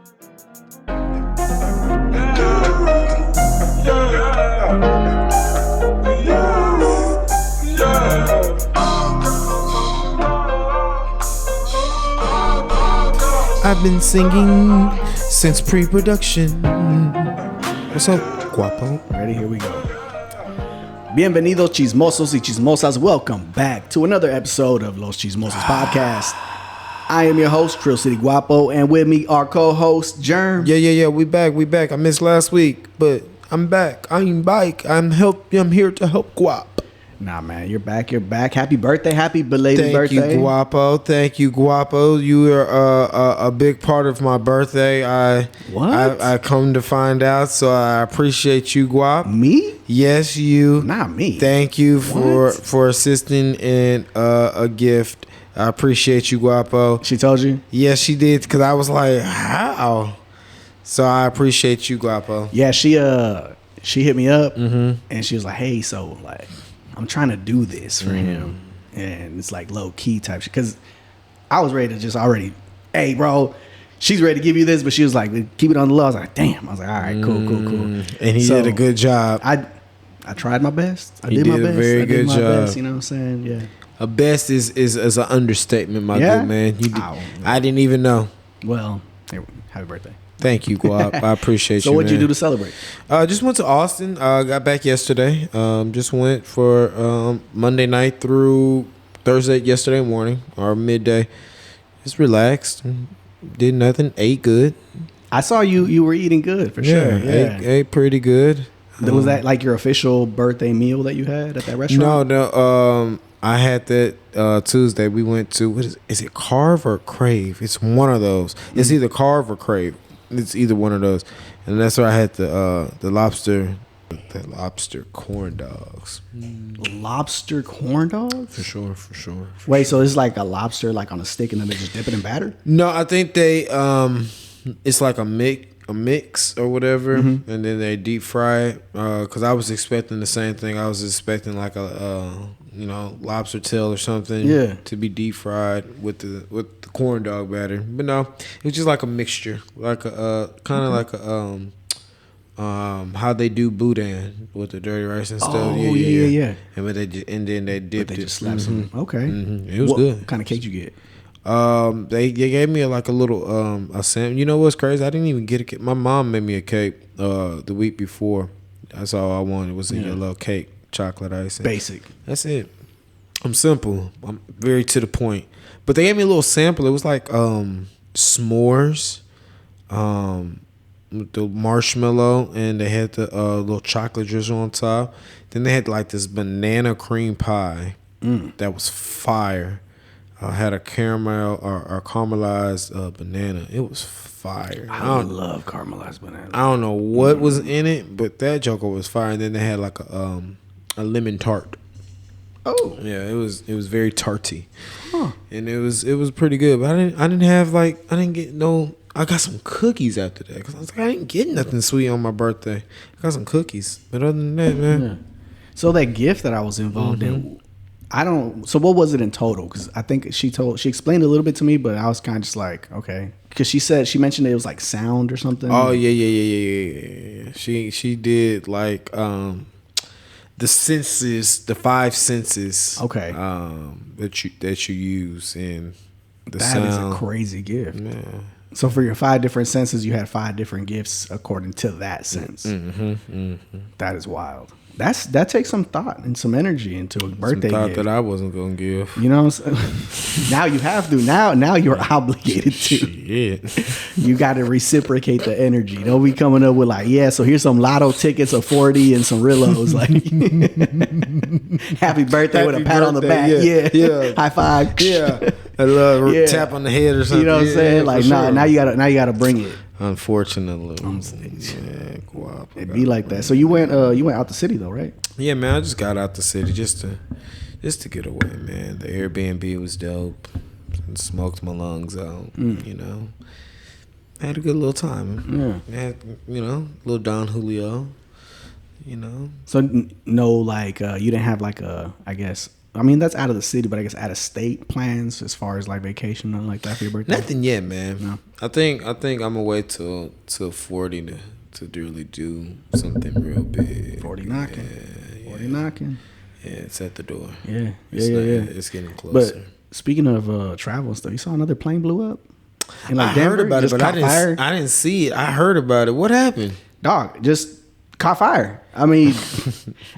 I've been singing since pre-production. What's up, guapo? Ready? Here we go. Bienvenidos, chismosos y chismosas. Welcome back to another episode of Los Chismosos Podcast. I am your host, Trill City Guapo, and with me, our co-host, Germ. Yeah. We back. I missed last week, but I'm back. I'm here to help Guap. Nah, man, you're back. Happy birthday. Happy belated birthday. Thank you, Guapo. You are a big part of my birthday. I come to find out, so I appreciate you, Guap. Me? Yes, you. Not me. Thank you for assisting in a gift. I appreciate you, Guapo. She told you? Yes, she did, because I was like, how? So I appreciate you, Guapo. Yeah, she hit me up, and she was like, hey, so, like, I'm trying to do this for him. And it's like low key type shit. Because I was ready to just already, hey, bro, she's ready to give you this. But she was like, keep it on the low. I was like, damn. I was like, all right, cool. And he did a good job. I tried my best. I did did my best. A very good job. Best, you know what I'm saying? Yeah. A best is an understatement, my good man. I didn't even know. Well, hey, happy birthday. Thank you, Guap. I appreciate you. So what'd you do to celebrate? Just went to Austin. Got back yesterday. Just went for Monday night through yesterday morning or midday. Just relaxed. Did nothing. Ate good. I saw you were eating good for sure. Yeah. Ate pretty good. Was that like your official birthday meal that you had at that restaurant? No. I had that Tuesday. We went to, is it Carve or Crave? It's one of those. It's either Carve or Crave. It's either one of those, and that's where I had the lobster corn dogs. Lobster corn dogs? For sure. Wait, so it's like a lobster like on a stick, and then they just dip it in batter? No, I think they it's like a mix or whatever, and then they deep fry it. Because I was expecting the same thing. I was expecting like a lobster tail or something, to be deep fried with the corn dog batter. But no, it was just like a mixture, like a kind of like a how they do boudin with the dirty rice and stuff. Oh yeah. And then they dipped it. They just slapped some. Okay, it was good. What kind of cake you get? They gave me like a little a sandwich. You know what's crazy? I didn't even get a cake. My mom made me a cake the week before. That's all I wanted was a little cake, chocolate icing. Basic. That's it. I'm simple. I'm very to the point. But they gave me a little sample. It was like s'mores, with the marshmallow, and they had the little chocolate drizzle on top. Then they had like this banana cream pie that was fire. Had a caramel or caramelized banana. It was fire. I love caramelized banana. I don't know what was in it, but that joker was fire. And then they had like a lemon tart. Oh yeah, it was very tarty, and it was pretty good. But I got some cookies after that because I was like, I didn't get nothing sweet on my birthday. I got some cookies, but other than that, man. Yeah. So that gift that I was involved in, so what was it in total? Because I think she explained a little bit to me, but I was kind of just like, okay, because she mentioned it was like sound or something. Oh yeah. She did like the senses, the 5 senses. Okay. That you use in the that sound. That is a crazy gift. Yeah. So for your 5 different senses, you had 5 different gifts according to that sense. That is wild. That takes some thought and some energy into a birthday some thought gift that I wasn't gonna give. You know what I'm saying? Now you have to. Now you're obligated to. Shit. You got to reciprocate the energy. Don't be coming up with like, so here's some lotto tickets of 40 and some Rillos. Like, happy birthday with a pat on the back. Yeah. High five. Yeah. I love tap on the head or something. You know what I'm saying? Like, now you gotta bring it. Unfortunately, it'd be like that. So you went out the city though, right? Yeah, man. I just got out the city just to get away, man. The Airbnb was dope. And smoked my lungs out. You know, had a good little time. Yeah, had little Don Julio. You know. So no, like you didn't have like a I mean, that's out of the city, but I guess out of state plans as far as like vacation and like that for your birthday? Nothing yet, man. No. I think I'm gonna wait till 40 to really do something real big. 40 knocking. Yeah, 40 knocking. Yeah, it's at the door. Yeah. It's getting closer. But speaking of travel and stuff, you saw another plane blew up? In I heard about it, but I didn't see it. I heard about it. What happened? Dog, just caught fire. I mean,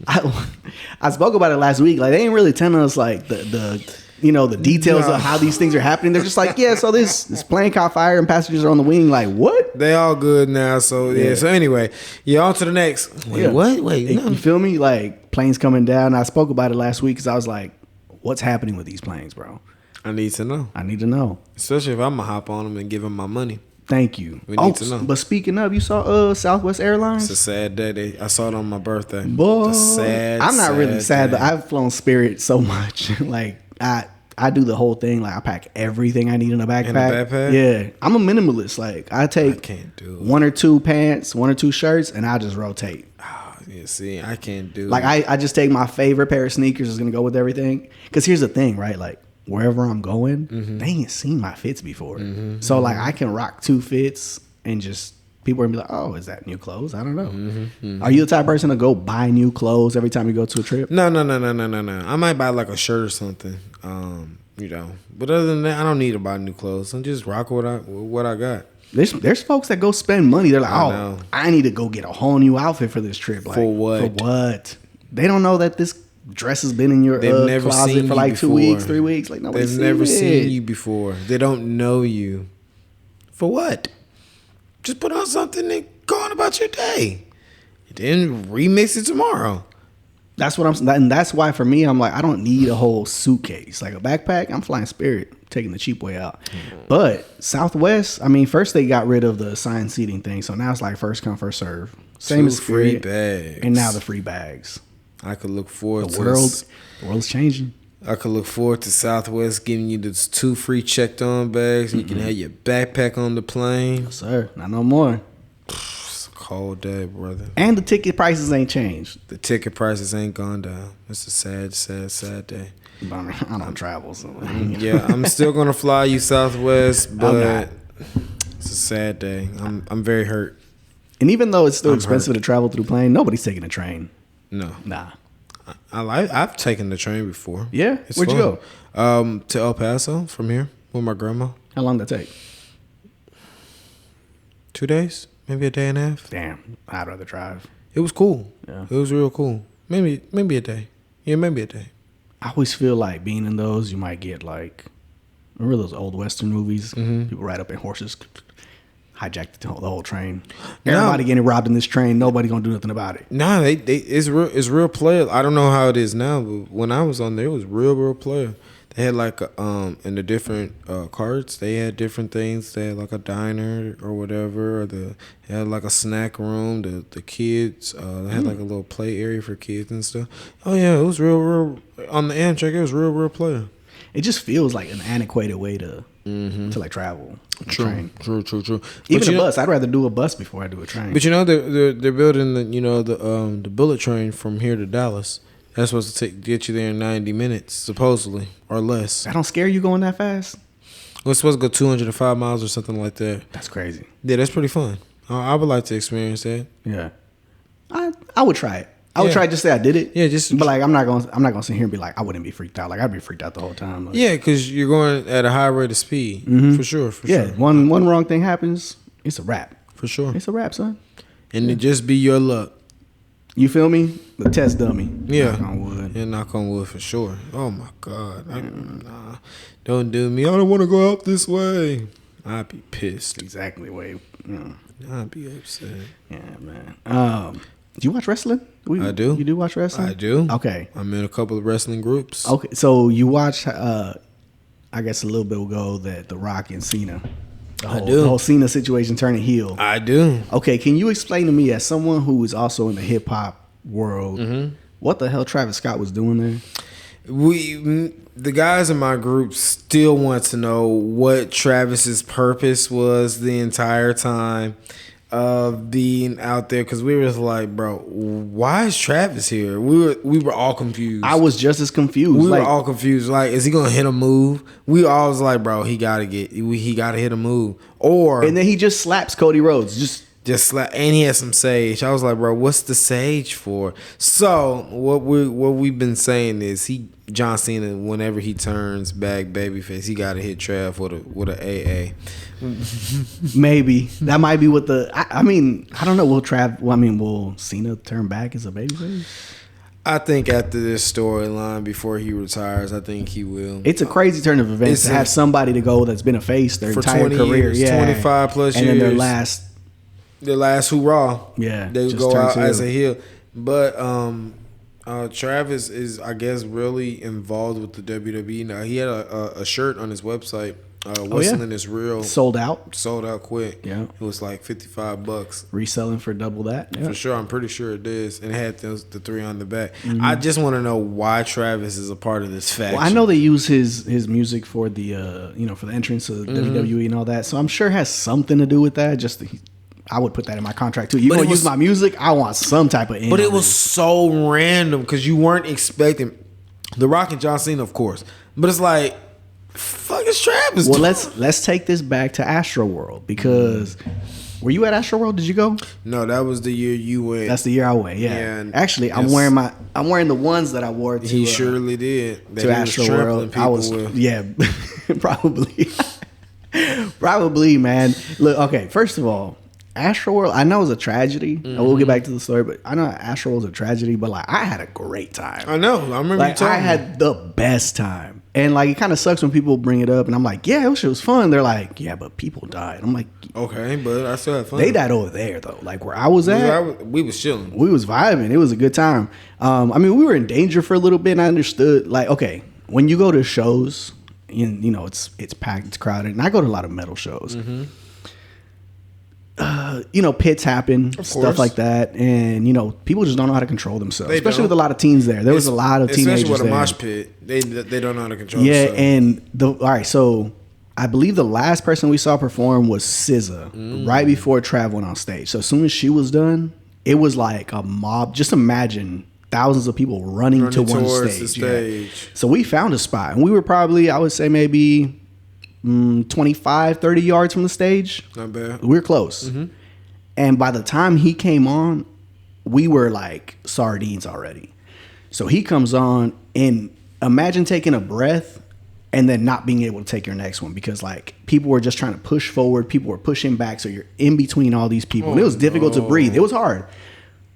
I spoke about it last week. Like, they ain't really telling us like the details of how these things are happening. They're just like, yeah, so this plane caught fire and passengers are on the wing. Like, what? They all good now. So yeah. So anyway, on to the next. Wait, what? Wait, no. You feel me? Like, planes coming down. I spoke about it last week because I was like, what's happening with these planes, bro? I need to know. Especially if I'm gonna hop on them and give them my money. Thank you. We need to know. But speaking of, you saw Southwest Airlines? It's a sad day. I saw it on my birthday. Boy, it's a sad. I'm not really sad, day. but I've flown Spirit so much. Like, I do the whole thing. Like, I pack everything I need in a backpack. In a backpack? Yeah, I'm a minimalist. Like, I can't do it. 1 or 2 pants, 1 or 2 shirts, and I just rotate. Oh, yeah, see, I can't do like, it. I just take my favorite pair of sneakers is gonna go with everything. Because here's the thing, right? Like, wherever I'm going, they ain't seen my fits before. So like, I can rock 2 fits and just people are gonna be like, oh, is that new clothes? I don't know. Are you the type of person to go buy new clothes every time you go to a trip? No. I might buy like a shirt or something. But other than that, I don't need to buy new clothes. I'm just rock what I got. There's folks that go spend money. They're like, I need to go get a whole new outfit for this trip. Like, for what? For what? They don't know that this dress has been in your closet for like 2 weeks, 3 weeks. Like, nobody's They've never seen you before. They don't know you. For what? Just put on something and go on about your day. Then remix it tomorrow. That's what and that's why for me, I'm like, I don't need a whole suitcase. Like a backpack, I'm flying Spirit, taking the cheap way out. But Southwest, I mean, first they got rid of the assigned seating thing. So now it's like first come, first serve. Same as Spirit. Free bags. And now the free bags. I could look forward to the world's changing. I could look forward to Southwest giving you the 2 free checked on bags, and you can have your backpack on the plane. Yes, sir. Not no more. It's a cold day, brother. And the ticket prices ain't changed. The ticket prices ain't gone down. It's a sad day. I don't travel, so yeah, I'm still gonna fly you Southwest, but it's a sad day. I'm very hurt. And even though it's still expensive to travel through plane, nobody's taking a train. No. Nah. I've taken the train before. Yeah? Where'd you go? To El Paso from here with my grandma. How long did that take? 2 days, maybe a day and a half. Damn, I'd rather drive. It was cool. Yeah. It was real cool. Maybe a day. Yeah, maybe a day. I always feel like being in those, you might get like, remember those old Western movies? People ride up in horses, hijack the whole train. Everybody getting robbed in this train. Nobody gonna do nothing about it. Nah, it's real player. I don't know how it is now, but when I was on there, it was real player. They had like in the different carts, they had different things. They had like a diner or whatever, or they had like a snack room. The kids, they had like a little play area for kids and stuff. Oh yeah, it was real on the Amtrak. It was real player. It just feels like an antiquated way to like travel. True. Even a bus. I'd rather do a bus before I do a train. But they're building the bullet train from here to Dallas. That's supposed to get you there in 90 minutes, supposedly, or less. That don't scare you going that fast? Well, it's supposed to go 205 miles or something like that. That's crazy. Yeah, that's pretty fun. I would like to experience that. Yeah, I would try it. I would try to just say I did it. Yeah, just. But like, I'm not gonna sit here and be like, I wouldn't be freaked out. Like, I'd be freaked out the whole time. Like, yeah, because you're going at a high rate of speed. For sure. Yeah, one wrong thing happens, it's a wrap. For sure. It's a wrap, son. And it just be your luck. You feel me? The test dummy. Yeah. Knock on wood. Yeah, knock on wood for sure. Oh my God. Nah, don't do me. I don't want to go out this way. I'd be pissed. Exactly. Way. I'd be upset. Yeah, man. Do you watch wrestling? I do. You do watch wrestling? I do. Okay. I'm in a couple of wrestling groups. Okay, so you watched, I guess a little bit ago, that The Rock and Cena. I do. The whole Cena situation turning heel. I do. Okay, can you explain to me, as someone who is also in the hip hop world, what the hell Travis Scott was doing there? The guys in my group still want to know what Travis's purpose was the entire time. of being out there because we were like, bro, why is Travis here? We were all confused. I was just as confused. We were all confused. Like, is he gonna hit a move? We all was like, bro, he gotta hit a move. And then he just slaps Cody Rhodes. Just slap, and he had some sage. I was like, bro, what's the sage for? So what we've been saying is John Cena, whenever he turns back babyface, he gotta hit Trav with a AA. Maybe that might be what I mean, I don't know. Will Cena turn back as a babyface? I think after this storyline, before he retires, I think he will. It's a crazy turn of events to have somebody to go that's been a face their entire career, 25 plus and years, then their last hoorah, they go out as a heel. But Travis is, I guess, really involved with the WWE now. He had a shirt on his website. Whistling is real. Sold out quick. Yeah, it was like $55. Reselling for double that. Yeah. For sure, I'm pretty sure it is. And it had the 3 on the back. Mm-hmm. I just want to know why Travis is a part of this faction. Well, I know they use his music for the for the entrance of WWE and all that, so I'm sure it has something to do with that. I would put that in my contract too. You gonna use my music? I want some type of. But it was so random because you weren't expecting The Rock and John Cena, of course. But it's like, fuck is Travis? Well, let's take this back to Astroworld because were you at Astroworld? Did you go? No, that was the year you went. That's the year I went. Yeah. Actually, I'm wearing the ones that I wore. He surely did. To Astroworld. I was probably, man. Look, okay. First of all, Astroworld, I know it's a tragedy. Mm-hmm. We'll get back to the story, but I know Astroworld's a tragedy, but like I had a great time. I know. I remember you telling me. I had the best time. And like it kind of sucks when people bring it up and I'm like, yeah, it was fun. They're like, yeah, but people died. I'm like, okay, but I still had fun. They died over there though. Like where I was at, we was chilling. We was vibing. It was a good time. I mean, we were in danger for a little bit and I understood like, okay, when you go to shows, it's packed, it's crowded. And I go to a lot of metal shows. Mm-hmm. Pits happen, stuff like that, and people just don't know how to control themselves. Especially with a lot of teens there. There was a lot of teenagers there. Especially with a mosh pit, they don't know how to control themselves. Yeah, and all right, so I believe the last person we saw perform was SZA right before Trav went on stage. So as soon as she was done, it was like a mob. Just imagine thousands of people running to one stage. Yeah. So we found a spot, and we were probably, I would say, maybe 25, 30 yards from the stage. Not bad. We were close. Mm-hmm. And by the time he came on, we were like sardines already. So he comes on, and imagine taking a breath and then not being able to take your next one because like people were just trying to push forward. People were pushing back. So you're in between all these people. And it was difficult to breathe. It was hard.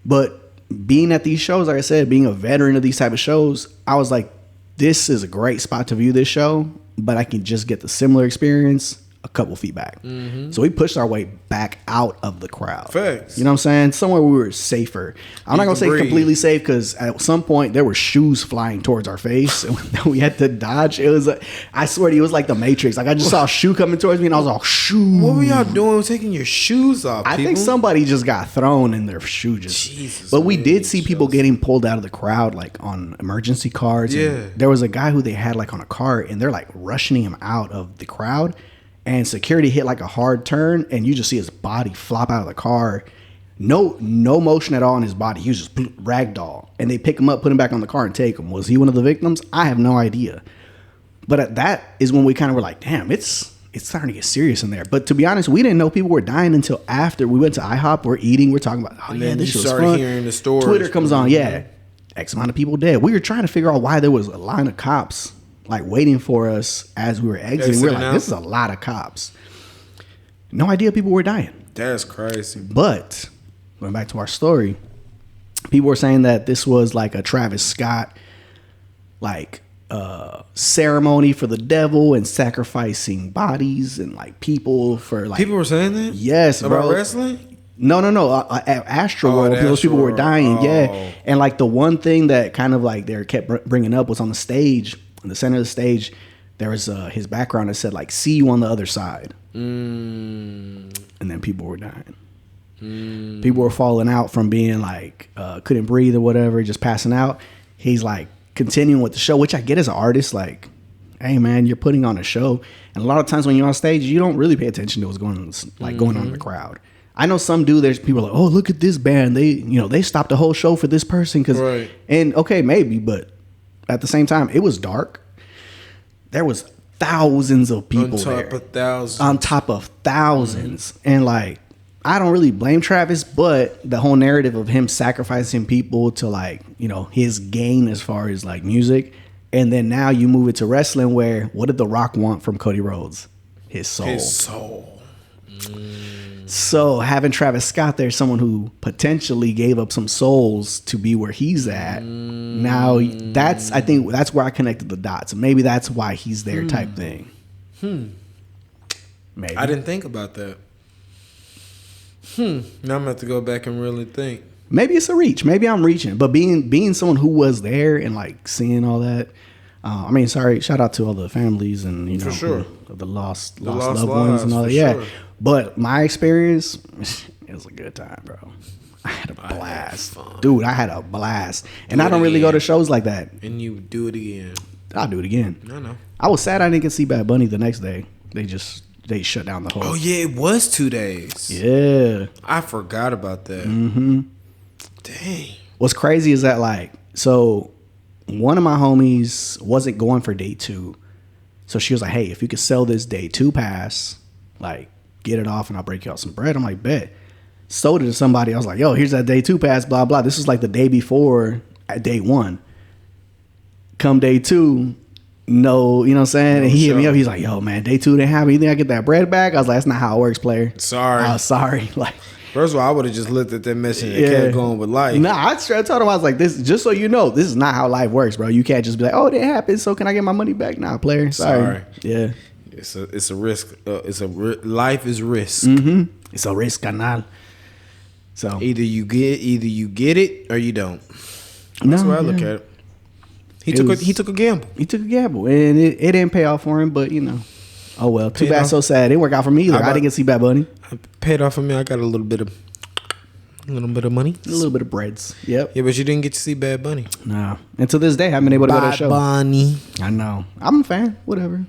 But being at these shows, like I said, being a veteran of these type of shows, I was like, this is a great spot to view this show, but I can just get the similar experience a couple feet back. Mm-hmm. So we pushed our way back out of the crowd. Facts. You know what I'm saying? Somewhere we were safer. I'm not going to say completely safe because at some point there were shoes flying towards our face and we had to dodge. It was, I swear to you, it was like the Matrix. Like I just saw a shoe coming towards me and I was like, shoo. What were y'all doing taking your shoes off, I think somebody just got thrown in their shoe. But we did see people getting pulled out of the crowd like on emergency cars. Yeah. And there was a guy who they had like on a cart and they're like rushing him out of the crowd. And security hit like a hard turn, and you just see his body flop out of the car. No motion at all in his body. He was just ragdoll. And they pick him up, put him back on the car, and take him. Was he one of the victims? I have no idea. But that is when we kind of were like, damn, it's starting to get serious in there. But to be honest, we didn't know people were dying until after we went to IHOP. We're eating. We're talking about, oh, yeah, this shit was fun. Hearing the stories. Twitter comes on, yeah. X amount of people dead. We were trying to figure out why there was a line of cops like waiting for us as we were exiting. We were like, this is a lot of cops. No idea people were dying. That's crazy. But going back to our story, people were saying that this was like a Travis Scott like ceremony for the devil and sacrificing bodies and like people for like. People were saying that? Yes, about bro. wrestling? No. At Astroworld, those people were dying. Yeah, and like the one thing that kind of like they kept bringing up was on the stage. In the center of the stage, there was his background that said like "See you on the other side," and then people were dying. People were falling out from being like couldn't breathe or whatever, just passing out. He's like continuing with the show, which I get as an artist. Like, hey man, you're putting on a show, and a lot of times when you're on stage, you don't really pay attention to what's going on, going on in the crowd. I know some do. There's people like, oh, look at this band. They stopped the whole show for this person. Right. And okay, maybe, but at the same time, it was dark. There was thousands of people on top of thousands. And like, I don't really blame Travis, but the whole narrative of him sacrificing people to like, his gain as far as like music. And then now you move it to wrestling where what did The Rock want from Cody Rhodes? His soul. So having Travis Scott there, someone who potentially gave up some souls to be where he's at. Now I think that's where I connected the dots. Maybe that's why he's there type thing. Maybe. I didn't think about that. Now I'm going to have to go back and really think. Maybe it's a reach. Maybe I'm reaching. But being someone who was there and like seeing all that. Shout out to all the families and, For sure. The lost loved ones and all that. Yeah. Sure. But my experience, it was a good time, bro. I had a blast. Dude, I had a blast. And I don't really go to shows like that. And you do it again. I'll do it again. I know. I was sad I didn't get to see Bad Bunny the next day. They shut down the whole. Oh, yeah, it was 2 days. Yeah. I forgot about that. Mm-hmm. Dang. What's crazy is that, like, so one of my homies wasn't going for day 2. So she was like, hey, if you could sell this day 2 pass, like, get it off and I'll break you out some bread. I'm like, bet. Sold it to somebody. I was like, yo, here's that day 2 pass, blah, blah. This is like the day before at day 1. Come day 2, no, you know what I'm saying? And he hit me up. He's like, yo, man, day 2 didn't happen. You think I get that bread back? I was like, that's not how it works, player. Sorry. Sorry. Like, first of all, I would have just looked at that message and kept going with life. Nah, I told him, I was like, this, just so you know, this is not how life works, bro. You can't just be like, oh, that happened, so can I get my money back? Nah, player. Sorry. Yeah. It's a risk. Life is risk. Mm-hmm. It's a risk, canal. So either you get it or you don't. That's where I look at it. He took a gamble. He took a gamble, and it didn't pay off for him. But oh well. Too bad, so sad. It didn't work out for me either. I didn't get to see Bad Bunny. It paid off for me. I got a little bit of money, a little bit of breads. Yep. Yeah, but you didn't get to see Bad Bunny. No. And to this day, I haven't been able to go to the show. Bad Bunny. I know. I'm a fan. Whatever.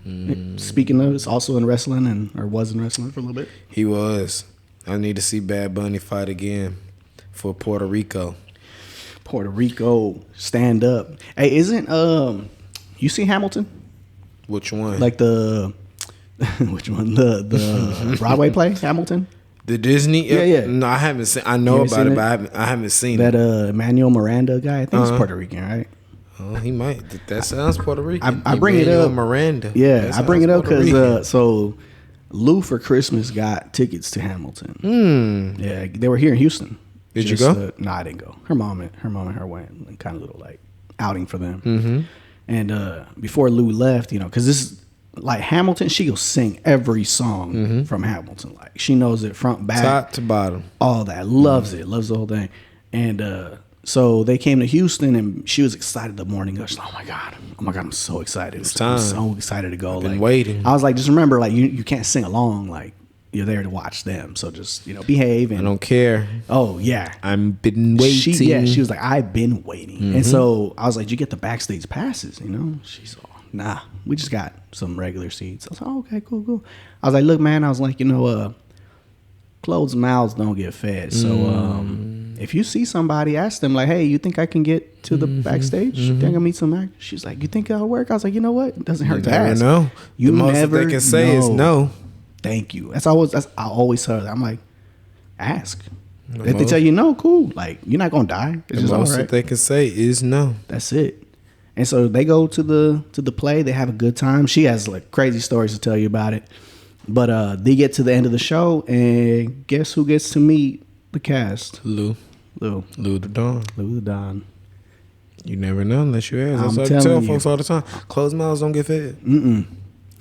Speaking of, it's also in wrestling or was in wrestling for a little bit. He was. I need to see Bad Bunny fight again for Puerto Rico. Puerto Rico, stand up. Hey, isn't you see Hamilton? Which one? Like which one? The Broadway play Hamilton. The Disney? Yeah. No, I haven't seen. I know about it, but I haven't seen that. That Emmanuel Miranda guy. I think he's Puerto Rican, right? Oh, he might. That sounds Puerto Rican. I bring it up. Miranda. Yeah, I bring it up because so Lou for Christmas got tickets to Hamilton. Yeah, they were here in Houston. Did you go? No, I didn't go. Her mom and her went. Kind of little like outing for them. Mm-hmm. And before Lou left, because this is like Hamilton, she'll sing every song from Hamilton. Like she knows it front, back, top to bottom, all that. Loves it. Loves the whole thing. And so they came to Houston, and she was excited the morning of. She's like, oh my god, I'm so excited. It's time. I'm so excited to go. I've been waiting. I was like, just remember, like you can't sing along. Like you're there to watch them, so just behave. And I don't care. Oh yeah, I've been waiting. She was like, I've been waiting. And so I was like, did you get the backstage passes? She's all, nah, we just got some regular seats. I was like, oh, okay, cool. I was like, look, man, I was like, closed mouths don't get fed. So if you see somebody, ask them like, hey, you think I can get to the backstage? You think I mean some actors? She's like, you think it'll work? I was like, you know what? It doesn't hurt to ask. Know. You the most never they can say is no. Thank you. I always heard that. I'm like, ask. If they tell you no, cool. Like, you're not gonna die. It's just most all right. that they can say is no. That's it. And so they go to the play. They have a good time. She has like crazy stories to tell you about it. But they get to the end of the show, and guess who gets to meet the cast? Lou the Don. You never know unless you ask. That's what I tell folks all the time. Closed mouths don't get fed.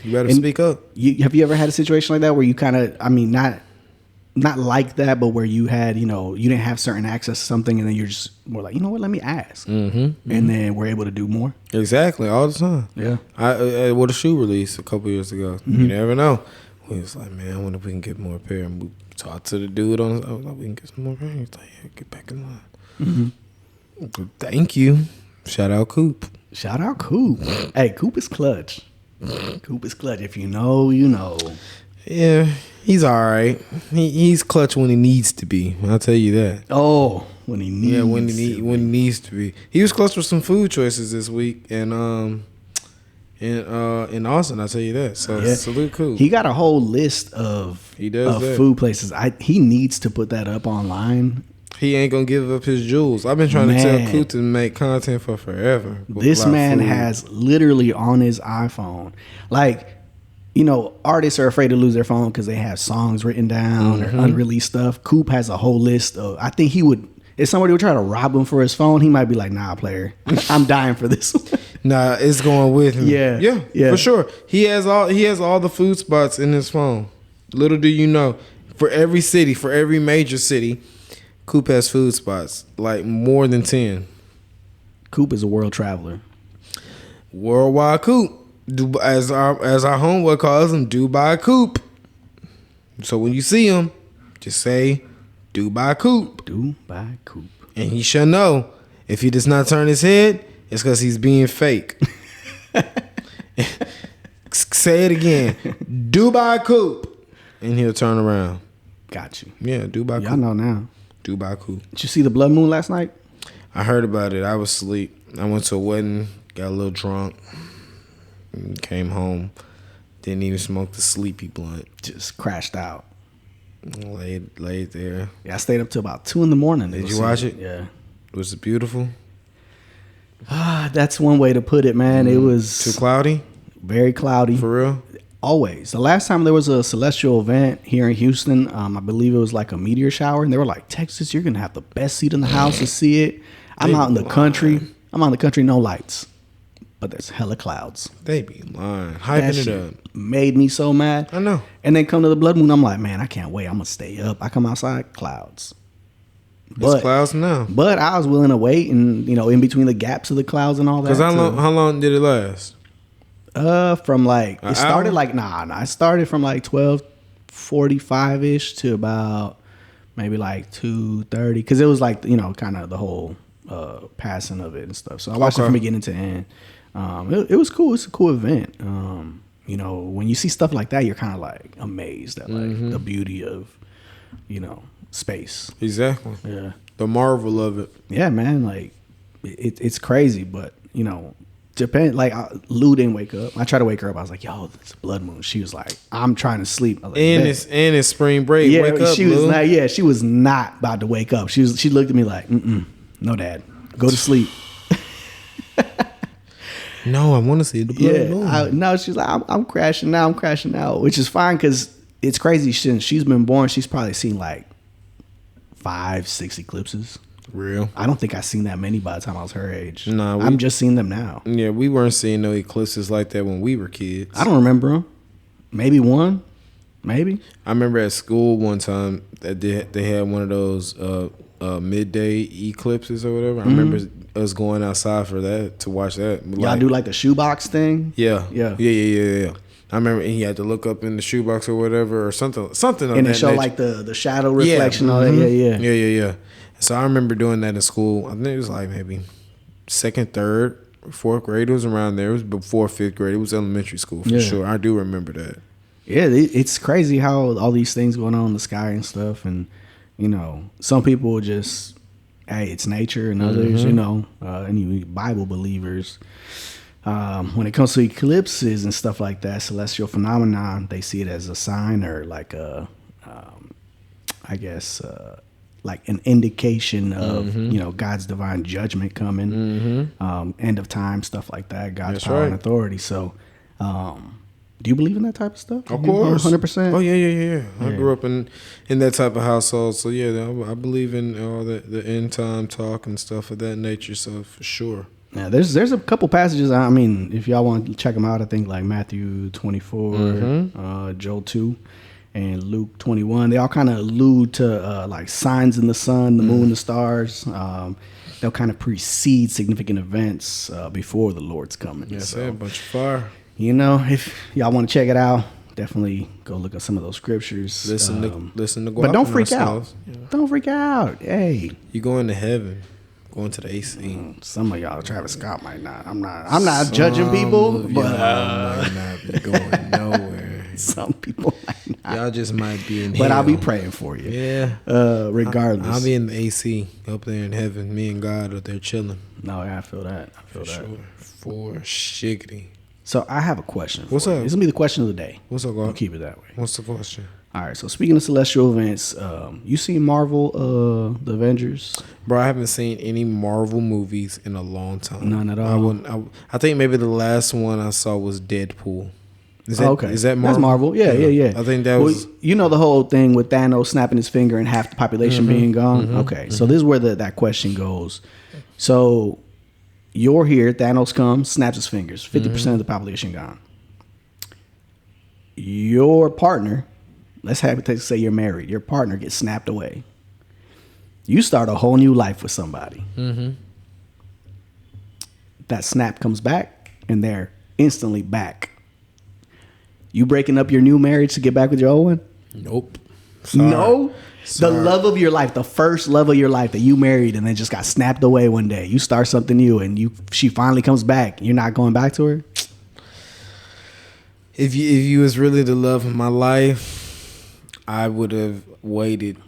You better speak up. Have you ever had a situation like that where you kind of, not like that, but where you had, you didn't have certain access to something, and then you're just more like, you know what, let me ask. And then we're able to do more. Exactly, all the time. Yeah. I with a shoe release a couple years ago. You never know. We was like, man, I wonder if we can get more pair. And we talked to the dude on. I was like, we can get some more pair. He's like, yeah, get back in line. Thank you. Shout out Coop. Hey, Coop is clutch. Coop is clutch. If you know, you know. Yeah, he's all right. He's clutch when he needs to be. I'll tell you that. Oh, when he needs. Yeah, when he needs to be. He was clutch with some food choices this week, and in Austin, I'll tell you that. So salute, Coop. He got a whole list of food places. He needs to put that up online. He ain't gonna give up his jewels. I've been trying to tell Coop to make content for forever. This man has literally on his iPhone, like, you know, artists are afraid to lose their phone because they have songs written down or unreleased stuff. Coop has a whole list of. I think he would. If somebody would try to rob him for his phone, he might be like, "Nah, player, I'm dying for this." Nah, it's going with him. Yeah, for sure. He has all the food spots in his phone. Little do you know, for every city, for every major city, Coop has food spots, like more than 10. Coop is a world traveler. Worldwide Coop, as our homeboy calls him, Dubai Coop. So when you see him, just say Dubai Coop. Dubai Coop. And he shall know. If he does not turn his head, it's because he's being fake. Say it again. Dubai Coop. And he'll turn around. Got you. Yeah, Dubai Coop. Y'all know now. Dubai Coop. Did you see the blood moon last night? I heard about it. I was asleep. I went to a wedding, got a little drunk, came home, didn't even smoke the sleepy blunt. Just crashed out. Laid there. Yeah, I stayed up till about 2 a.m. Did you watch it? Yeah. Was it beautiful? That's one way to put it, man. It was too cloudy. Very cloudy. For real? Always. The last time there was a celestial event here in Houston, I believe it was like a meteor shower, and they were like, "Texas, you're gonna have the best seat in the house to see it." I'm out in the country. No lights, but there's hella clouds. They be lying, hyping it up. Made me so mad. I know. And then come to the blood moon, I'm like, man, I can't wait. I'm gonna stay up. I come outside, clouds. It's clouds now. But I was willing to wait, and in between the gaps of the clouds and all that. Because how long did it last? From like it started like it started from like 12:45 ish to about maybe like 2:30, because it was like kind of the whole passing of it and stuff. So I watched it from beginning to end. It was cool. It's a cool event. When you see stuff like that, you're kind of like amazed at like the beauty of space. Exactly. Yeah. The marvel of it. Yeah, man. Like it's crazy, but Japan, like Lou didn't wake up. I tried to wake her up. I was like, "Yo, it's a blood moon." She was like, "I'm trying to sleep." I was like, it's spring break. Yeah, wake up, she Lou. was not. Yeah, she was not about to wake up. She looked at me like, "No, Dad, go to sleep." No, I want to see the blood moon. No, she's like, I'm crashing out. I'm crashing out, which is fine because it's crazy. Since she's been born, she's probably seen like 5-6 eclipses. Real. I don't think I've seen that many by the time I was her age. Nah, I'm just seeing them now. Yeah, we weren't seeing no eclipses like that when we were kids. I don't remember them. Maybe one. Maybe. I remember at school one time that they had one of those midday eclipses or whatever. I remember us going outside for that, to watch that. Y'all do like the shoebox thing? Yeah. I remember he had to look up in the shoebox or whatever or something. And it showed like the shadow reflection. All that. Yeah. So I remember doing that in school. I think it was like maybe 2nd, 3rd, 4th grade. It was around there. It was before 5th grade. It was elementary school for sure. I do remember that. Yeah, it's crazy how all these things going on in the sky and stuff. And, some people just, hey, it's nature, and others, any Bible believers, when it comes to eclipses and stuff like that, celestial phenomenon, they see it as a sign or like a, like an indication of God's divine judgment coming, end of time, stuff like that, God's power and authority. So do you believe in that type of stuff? Of course. 100%? Oh yeah. I grew up in that type of household, so yeah, I believe in all the end time talk and stuff of that nature, so for sure. Yeah, there's a couple passages. I mean, if y'all want to check them out, I think like Matthew 24, Joel 2, and Luke 21. They all kind of allude to like signs in the sun, the moon, the stars. They'll kind of precede significant events before the Lord's coming. Yeah, so a bunch of fire. If y'all want to check it out, definitely go look at some of those scriptures. Listen to. But don't freak out. Yeah. Don't freak out. Hey, you going to heaven? Going to the AC. Some of y'all, Travis Scott might not. I'm not judging people, but might not be going nowhere. Some people might Y'all just might be in But hell. I'll be praying for you. Yeah. Regardless. I'll be in the AC up there in heaven. Me and God are there chilling. No, yeah, I feel that. For sure. For shiggity. So I have a question. What's up? This is gonna be the question of the day. What's up, We'll God? keep it that way. What's the question? All right. So speaking of celestial events, you seen Marvel, the Avengers? Bro, I haven't seen any Marvel movies in a long time. None at all. I think maybe the last one I saw was Deadpool. Is that, okay. Is that Marvel? That's Marvel. Yeah. I think that was. You know the whole thing with Thanos snapping his finger and half the population being gone? Okay. So this is where that question goes. So you're here, Thanos comes, snaps his fingers, 50% of the population gone. Your partner, let's say you're married, your partner gets snapped away. You start a whole new life with somebody. That snap comes back and they're instantly back. You breaking up your new marriage to get back with your old one? Nope. Sorry. No? Sorry. The love of your life, the first love of your life that you married and then just got snapped away one day. You start something new and she finally comes back. You're not going back to her? If you was really the love of my life, I would have waited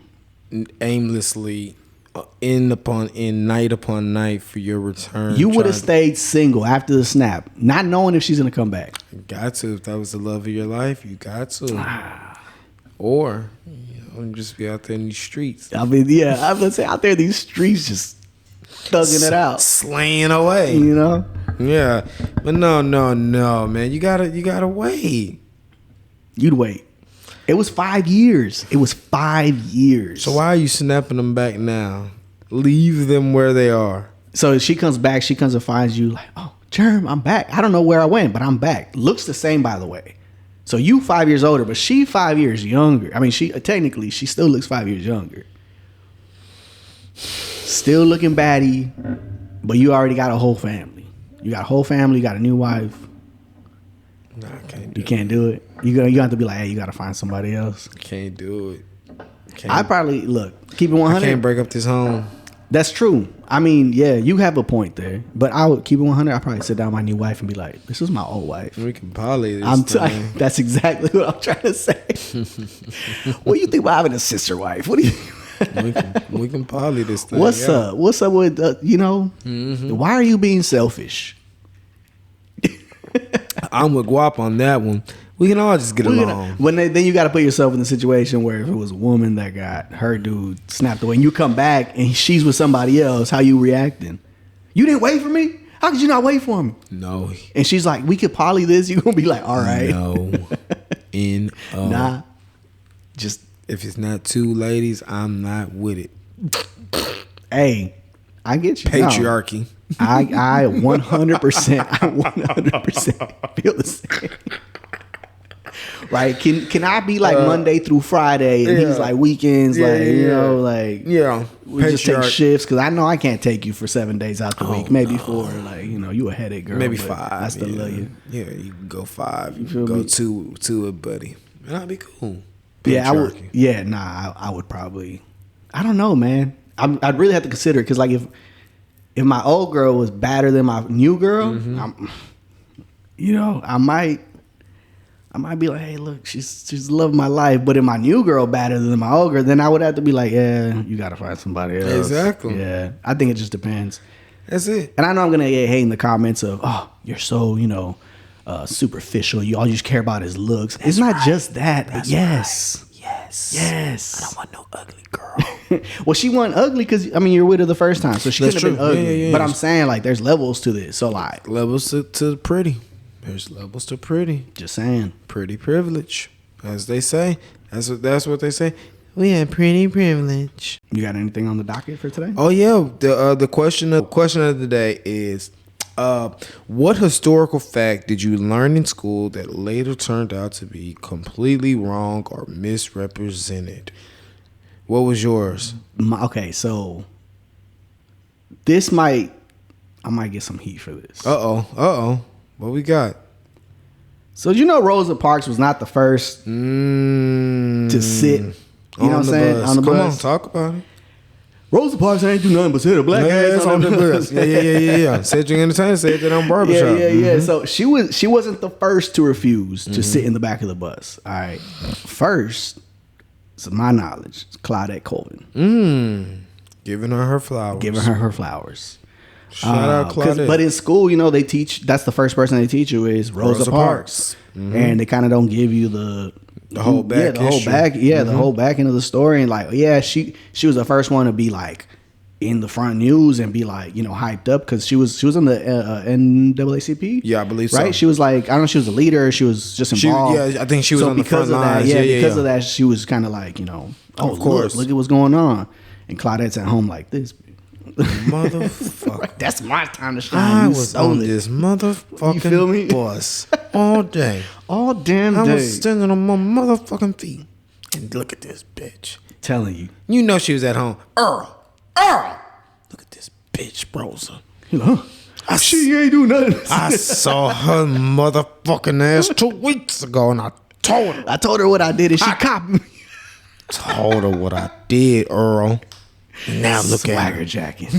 aimlessly night upon night for your return. You would have stayed single after the snap, not knowing if she's going to come back. Got to. If that was the love of your life, you got to. Or just be out there in these streets. I mean, yeah, I was going to say out there in these streets just thugging it out. Slaying away. You know? Yeah. But no, man. You gotta wait. You'd wait. It was 5 years. It was 5 years. So why are you snapping them back now? Leave them where they are. So she comes back. She comes and finds you like, oh, Germ, I'm back. I don't know where I went, but I'm back. Looks the same, by the way. So you 5 years older, but she 5 years younger. I mean, she still looks 5 years younger. Still looking batty, but you already got a whole family. You got a whole family. You got a new wife. No, I can't. You can't do it. You have to be like, hey, you got to find somebody else. Can't do it. I probably keep it 100. I can't break up this home. That's true. I mean, yeah, you have a point there. But I would keep it 100. I'd probably sit down with my new wife and be like, this is my old wife. We can poly this. That's exactly what I'm trying to say. What do you think about having a sister wife? What do you? we can poly this thing. What's up? What's up with Why are you being selfish? I'm with Guap on that one. We can all just get along. Then you got to put yourself in the situation where if it was a woman that got her dude snapped away and you come back and she's with somebody else, how you reacting? You didn't wait for me? How could you not wait for me? No. And she's like, we could poly this. You gonna be like, all right. No. Nah. Just if it's not two ladies, I'm not with it. Hey, I get you. Patriarchy. No. I 100% feel the same. Right? Can I be like Monday through Friday and he's like weekends, we just take shifts because I know I can't take you for 7 days out the week, maybe 4. You a headache girl. Maybe 5. I still love you. Yeah, you can go 5. You can go me? two a buddy. That'd be cool. Yeah, I would. Yeah, I would probably. I don't know, man. I'd really have to consider it because if my old girl was better than my new girl, I might be like, hey, look, she's loving my life. But if my new girl better than my old girl, then I would have to be like, yeah, you got to find somebody else. Exactly. Yeah, I think it just depends. That's it. And I know I'm gonna get hate in the comments of, oh, you're so superficial. You all you just care about is looks. It's not just that. That's yes. Right. Yes. Yes. I don't want no ugly girl. Well, she wasn't ugly because you're with her the first time, so she couldn't have been ugly. Yeah. But I'm saying there's levels to this. So levels to pretty. There's levels to pretty. Just saying. Pretty privilege, as they say. That's what they say. We have pretty privilege. You got anything on the docket for today? Oh yeah. The question of the day is, what historical fact did you learn in school that later turned out to be completely wrong or misrepresented? What was yours? Okay, so I might get some heat for this. Uh-oh. What we got? So Rosa Parks was not the first to sit, on the bus. Come on, talk about it. Rosa Parks ain't do nothing but sit a black ass on the bus. Yeah. Cedric Entertainer said that on Barbershop. Yeah. So she wasn't the first to refuse to sit in the back of the bus. All right. First, to my knowledge, Claudette Colvin. Giving her flowers. Shout out Claudette. But in school, they teach, that's the first person they teach you is Rosa Parks. And they kind of don't give you the whole back. The whole back end of the story. And like, she was the first one to be like in the front news and be like, hyped up because she was in the NAACP. Yeah, I believe so. Right? She was like, I don't know, she was a leader. She was just involved. I think she was on the front lines. Because of that, she was kind of like, of course, look at what's going on. And Claudette's at home like this. Motherfucker. That's my time to shine. I was on this motherfucking you feel me? bus all day. All damn day. I was standing on my motherfucking feet. And look at this bitch. Telling you. You know she was at home. Earl. Look at this bitch, Rosa. She ain't do nothing. I saw her motherfucking ass 2 weeks ago and I told her. I told her what I did and she copied me. Told her what I did, Earl. Now look at her. Swagger jacket.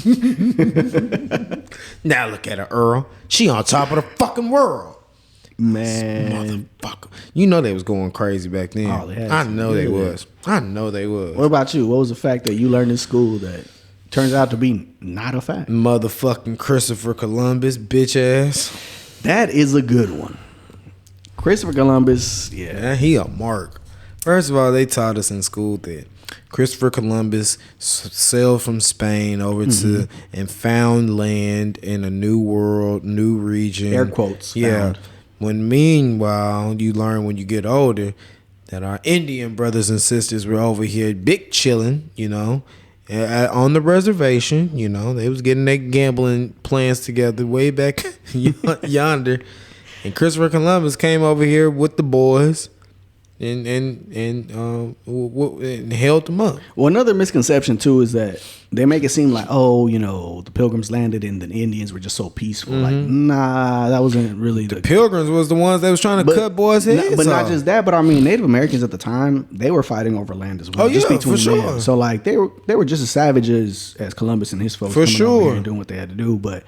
Now look at her, Earl. She on top of the fucking world. Man. Motherfucker. You know they was going crazy back then. Oh, I know they was. What about you? What was the fact that you learned in school that turns out to be not a fact? Motherfucking Christopher Columbus, bitch ass. That is a good one. Christopher Columbus, he a mark. First of all, they taught us in school that Christopher Columbus sailed from Spain over to and found land in a new world, new region. Air quotes. Yeah. Found. When meanwhile, you learn when you get older that our Indian brothers and sisters were over here big chilling, on the reservation. They was getting their gambling plans together way back yonder. And Christopher Columbus came over here with the boys. And held them up. Well, another misconception too is that they make it seem like, the Pilgrims landed and the Indians were just so peaceful. Like, nah, that wasn't really the Pilgrims was the ones that was trying to cut boys' heads But off. not just that, but I mean, Native Americans at the time, they were fighting over land as well. Oh, just yeah, between for sure. them. So like they were just as savage as Columbus and his folks for coming over sure here and doing what they had to do. But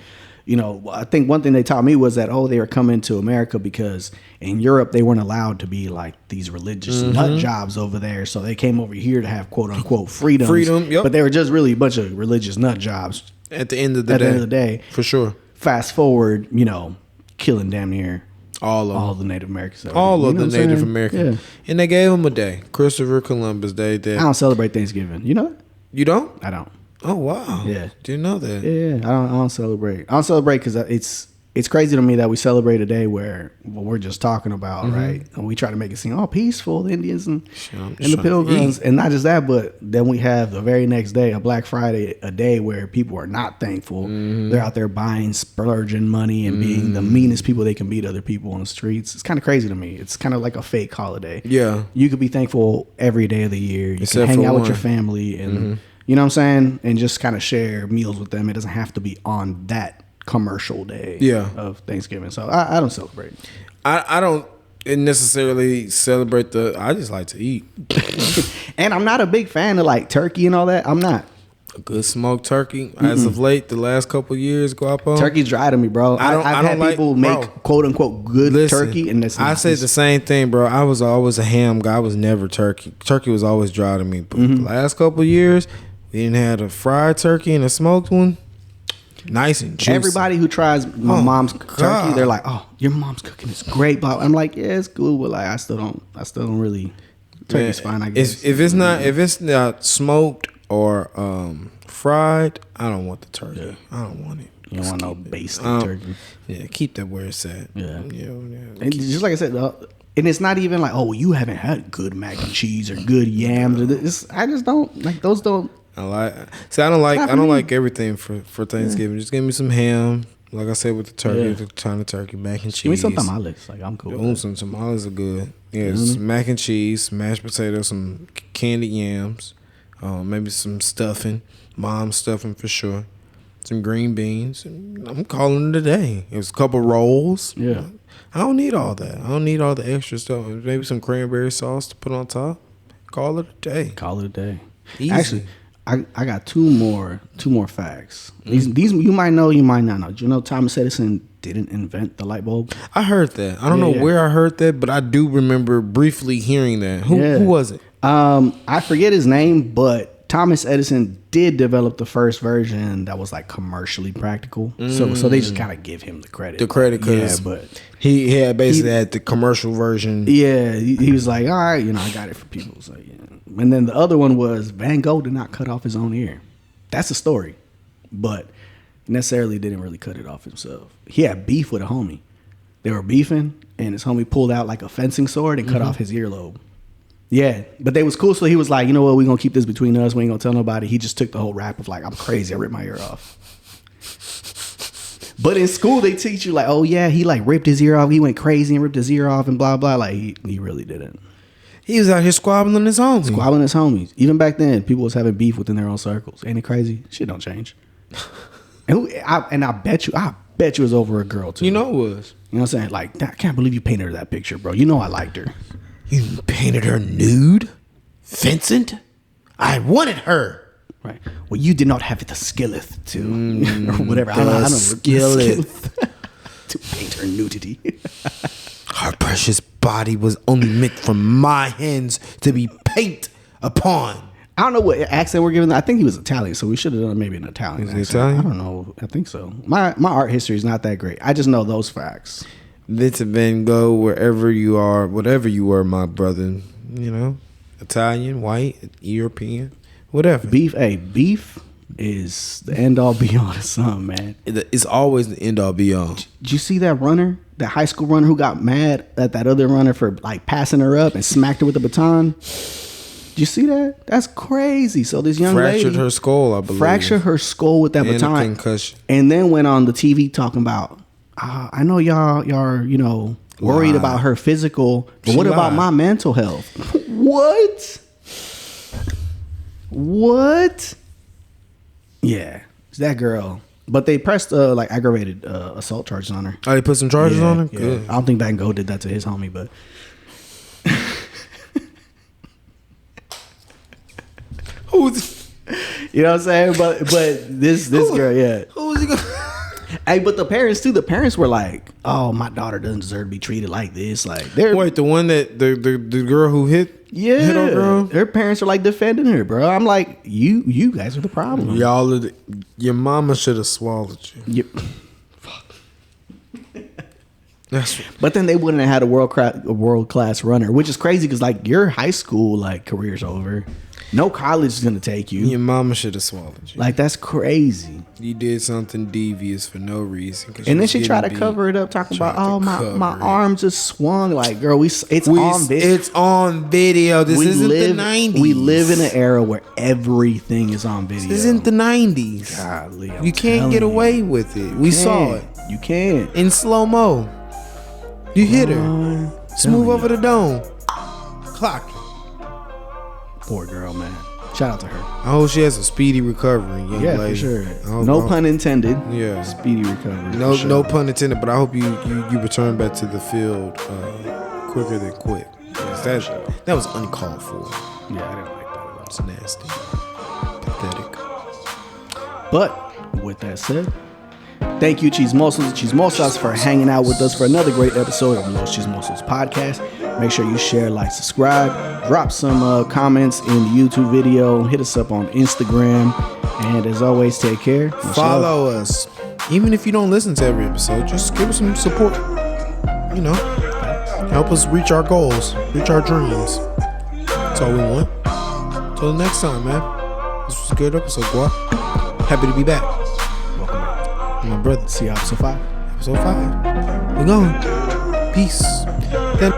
I think one thing they taught me was that they were coming to America because in Europe they weren't allowed to be like these religious nut jobs over there. So they came over here to have quote unquote freedom. Yep. But they were just really a bunch of religious nut jobs. At the end of the day. For sure. Fast forward, killing damn near all the Native Americans. All of the Native Americans. Yeah. And they gave him a day. Christopher Columbus Day. I don't celebrate Thanksgiving. You know that? You don't? I don't. Oh wow! Yeah, didn't know that. Yeah, I don't celebrate. I don't celebrate because it's crazy to me that we celebrate a day where we're just talking about right, and we try to make it seem peaceful, the Indians and the Pilgrims, and not just that, but then we have the very next day, a Black Friday, a day where people are not thankful. They're out there buying, splurging money, and being the meanest people they can be to other people on the streets. It's kind of crazy to me. It's kind of like a fake holiday. Yeah, you could be thankful every day of the year. You can hang out with your family and. You know what I'm saying? And just kind of share meals with them. It doesn't have to be on that commercial day of Thanksgiving. So I don't celebrate. I don't necessarily celebrate I just like to eat. And I'm not a big fan of like turkey and all that. I'm not. A good smoked turkey. As of late, the last couple of years, Guapo. Turkey's dry to me, bro. I've had people make quote unquote good turkey, and that's I say the same thing, bro. I was always a ham guy. I was never turkey. Turkey was always dry to me. But the last couple of years, we didn't have a fried turkey and a smoked one. Nice and juicy. Everybody who tries my mom's turkey, they're like, "Oh, your mom's cooking is great." But I'm like, "Yeah, it's cool," but like, I still don't really. Turkey's fine, I guess. If it's not smoked or fried, I don't want the turkey. Yeah. I don't want it. You don't want no basted turkey. Yeah, keep that where it's at. Yeah. And just like I said, and it's not even like, you haven't had good mac and cheese or good yams. I just don't like those. I don't like everything for Thanksgiving. Yeah. Just give me some ham, like I said with the turkey, the China turkey, mac and cheese. Give me some tamales. Like I'm cool. Some tamales are good. Yeah, mac and cheese, mashed potatoes, some candied yams, maybe some stuffing, mom's stuffing for sure. Some green beans. I'm calling it a day. It was a couple rolls. Yeah. I don't need all that. I don't need all the extra stuff. Maybe some cranberry sauce to put on top. Call it a day. Call it a day. Easy. Actually, I got two more facts. These you might know, you might not know. Do you know Thomas Edison didn't invent the light bulb? I heard that. I don't know where I heard that, but I do remember briefly hearing that. Who was it? I forget his name, but Thomas Edison did develop the first version that was like commercially practical. So they just kind of give him the credit. Because he had basically had the commercial version. Yeah, he was like, all right, I got it for people. So yeah. And then the other one was Van Gogh did not cut off his own ear. That's a story, but necessarily didn't really cut it off himself. He had beef with a homie. They were beefing, and his homie pulled out like a fencing sword and cut off his earlobe. Yeah, but they was cool. So he was like, you know what? We're going to keep this between us. We ain't going to tell nobody. He just took the whole rap of like, I'm crazy. I ripped my ear off. But in school, they teach you like, oh yeah, he like ripped his ear off. He went crazy and ripped his ear off and blah, blah. Like he really didn't. He was out here squabbling his homies. Squabbling his homies. Even back then, people was having beef within their own circles. Ain't it crazy? Shit don't change. And I bet you it was over a girl too. You know it was. You know what I'm saying? Like, I can't believe you painted her that picture, bro. You know I liked her. You painted her nude? Vincent? I wanted her. Right. Well, you did not have the skilleth to, or whatever. I don't know. Skilleth. To paint her nudity. Her precious body was only meant for my hands to be paint upon. I don't know what accent we're giving. I think he was Italian, so we should have done maybe an Italian accent. Italian? I don't know. I think so. My art history is not that great. I just know those facts. Vincent Van Gogh, wherever you are, whatever you were, my brother, Italian, white, European, whatever. Beef is the end all be all of something, man. It's always the end all be all. Did you see that runner, that high school runner who got mad at that other runner for like passing her up and smacked her with a baton? Did you see that? That's crazy. So this young lady fractured her skull, I believe. Fractured her skull with that and baton. A concussion. And then went on the TV talking about, I know y'all are, worried about her physical, but what about my mental health? What? Yeah, it's that girl. But they pressed like aggravated assault charges on her. Oh, they put some charges on her? Yeah. Good. I don't think Van Gogh did that to his homie, but you know what I'm saying? But this girl, yeah. Who was he gonna? Hey, but the parents too. The parents were like, "Oh, my daughter doesn't deserve to be treated like this." Like, they're wait, the one that the girl who hit our girl. Her parents are like defending her, bro. I'm like, you guys are the problem. Y'all, your mama should have swallowed you. But then they wouldn't have had a world class runner, which is crazy because like your high school like career's over. No college is gonna take you. Your mama should have swallowed you. Like, that's crazy. You did something devious for no reason. And then she tried to cover it up, talking about, oh, my arm just swung. Like, girl, it's on video. It's on video. This isn't the 90s. We live in an era where everything is on video. This isn't the 90s. Golly, you can't get away with it. We saw it. You can't. In slow-mo. You hit her. Smooth over the dome. Clock. Poor girl, man. Shout out to her. I hope she has a speedy recovery. Yeah, for sure. No pun intended. Yeah. Speedy recovery. No pun intended, but I hope you return back to the field quicker than quick. That was uncalled for. Yeah, I didn't like that at all. It's nasty. Pathetic. But with that said, thank you, Chismosos, for hanging out with us for another great episode of Los Chismosos Podcast. Make sure you share, like, subscribe, drop some comments in the YouTube video, hit us up on Instagram, and as always, take care. Follow us. Even if you don't listen to every episode, just give us some support. Help us reach our goals, reach our dreams. That's all we want. Till the next time, man. This was a good episode, boy. Happy to be back. Welcome back. My brother. See you episode 5. Episode 5. We're going. Peace. Then